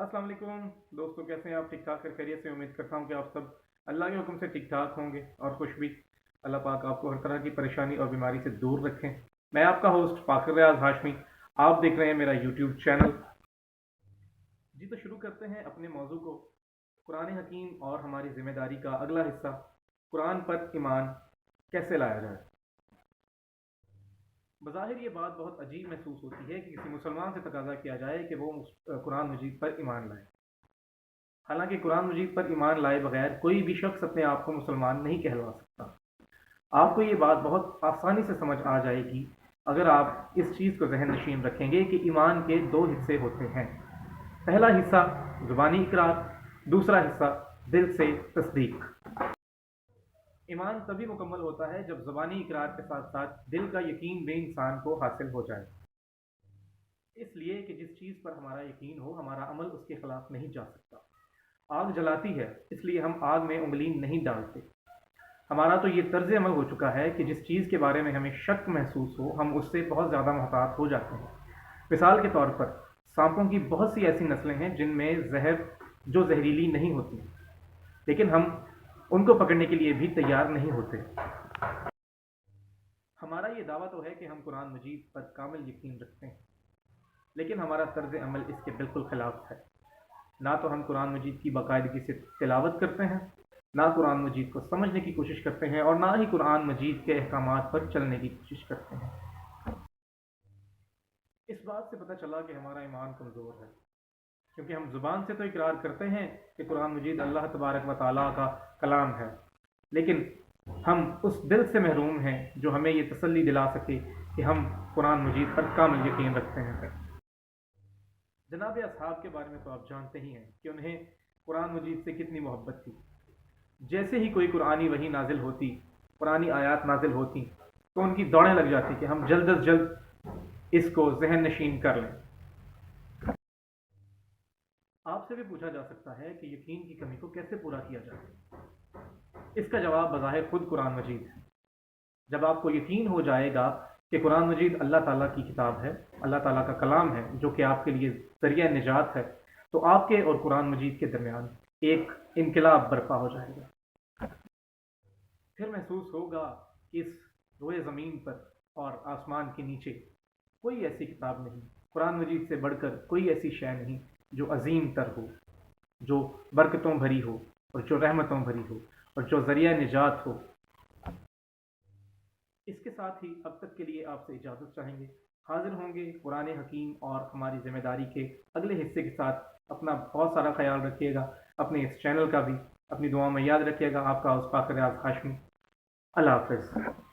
अस्सलाम वालेकुम दोस्तों, कैसे हैं आप? ठीक ठाक कर खैरियत से? उम्मीद करता हूँ कि आप सब अल्लाह के हुक्म से ठीक ठाक होंगे और खुश भी। अल्लाह पाक आपको हर तरह की परेशानी और बीमारी से दूर रखें। मैं आपका होस्ट फाखर रियाज हाशमी। आप देख रहे हैं मेरा यूट्यूब चैनल। जी, तो शुरू करते हैं अपने मौजू को। कुरान हकीम और हमारी जिम्मेदारी का अगला हिस्सा, कुरान पर ईमान कैसे लाया जाए। बज़ाहिर ये बात बहुत अजीब महसूस होती है कि किसी मुसलमान से तकाजा किया जाए कि वो कुरान मजीद पर ईमान लाए। हालांकि कुरान मजीद पर ईमान लाए बगैर कोई भी शख्स अपने आप को मुसलमान नहीं कहलवा सकता। आपको ये बात बहुत आसानी से समझ आ जाएगी अगर आप इस चीज़ को जहन नशीन रखेंगे कि ईमान के दो हिस्से होते हैं। पहला हिस्सा ज़ुबानी इकरार, दूसरा हिस्सा दिल से तस्दीक। ईमान तभी मुकम्मल होता है जब ज़ुबानी इकरार के साथ साथ दिल का यकीन भी इंसान को हासिल हो जाए। इसलिए कि जिस चीज़ पर हमारा यकीन हो, हमारा अमल उसके खिलाफ नहीं जा सकता। आग जलाती है, इसलिए हम आग में उंगली नहीं डालते। हमारा तो ये तर्ज अमल हो चुका है कि जिस चीज़ के बारे में हमें शक महसूस हो, हम उससे बहुत ज़्यादा मोहतात हो जाते हैं। मिसाल के तौर पर सांपों की बहुत सी ऐसी नस्लें हैं जिनमें जहर जो जहरीली नहीं होती, लेकिन हम उनको पकड़ने के लिए भी तैयार नहीं होते। हमारा ये दावा तो है कि हम कुरान मजीद पर कामिल यकीन रखते हैं, लेकिन हमारा तर्ज अमल इसके बिल्कुल खिलाफ है। ना तो हम कुरान मजीद की बाकायदगी से तिलावत करते हैं, ना कुरान मजीद को समझने की कोशिश करते हैं, और ना ही कुरान मजीद के अहकामात पर चलने की कोशिश करते हैं। इस बात से पता चला कि हमारा ईमान कमज़ोर है, क्योंकि हम ज़ुबान से तो इकरार करते हैं कि कुरान मजीद अल्लाह तबारक व तआला का कलाम है, लेकिन हम उस दिल से महरूम हैं जो हमें ये तसल्ली दिला सके कि हम कुरान मजीद पर कामिल यकीन रखते हैं। जनाब असहाब के बारे में तो आप जानते ही हैं कि उन्हें कुरान मजीद से कितनी मोहब्बत थी। जैसे ही कोई कुरानी वही नाजिल होती, पुरानी आयात नाजिल होती, तो उनकी दौड़ें लग जाती कि हम जल्द अज जल्द इसको जहन नशीन कर लें। आपसे भी पूछा जा सकता है कि यकीन की कमी को कैसे पूरा किया जाए। इसका जवाब बज़ाहिर खुद कुरान मजीद है। जब आपको यकीन हो जाएगा कि कुरान मजीद अल्लाह ताला की किताब है, अल्लाह ताला का कलाम है, जो कि आपके लिए ज़रिया निजात है, तो आपके और कुरान मजीद के दरमियान एक इनकलाब बर्पा हो जाएगा। फिर महसूस होगा कि इस रोए ज़मीन पर और आसमान के नीचे कोई ऐसी किताब नहीं, कुरान मजीद से बढ़कर कोई ऐसी शय नहीं जो अजीम तर हो, जो बरकतों भरी हो, और जो रहमतों भरी हो, और जो ज़रिया निजात हो। इसके साथ ही अब तक के लिए आपसे इजाज़त चाहेंगे। हाजिर होंगे कुरान हकीम और हमारी ज़िम्मेदारी के अगले हिस्से के साथ। अपना बहुत सारा ख्याल रखिएगा, अपने इस चैनल का भी अपनी दुआ में याद रखिएगा। आपका उस फाखर रियाज हाशमी। अल्लाह हाफ़िज़।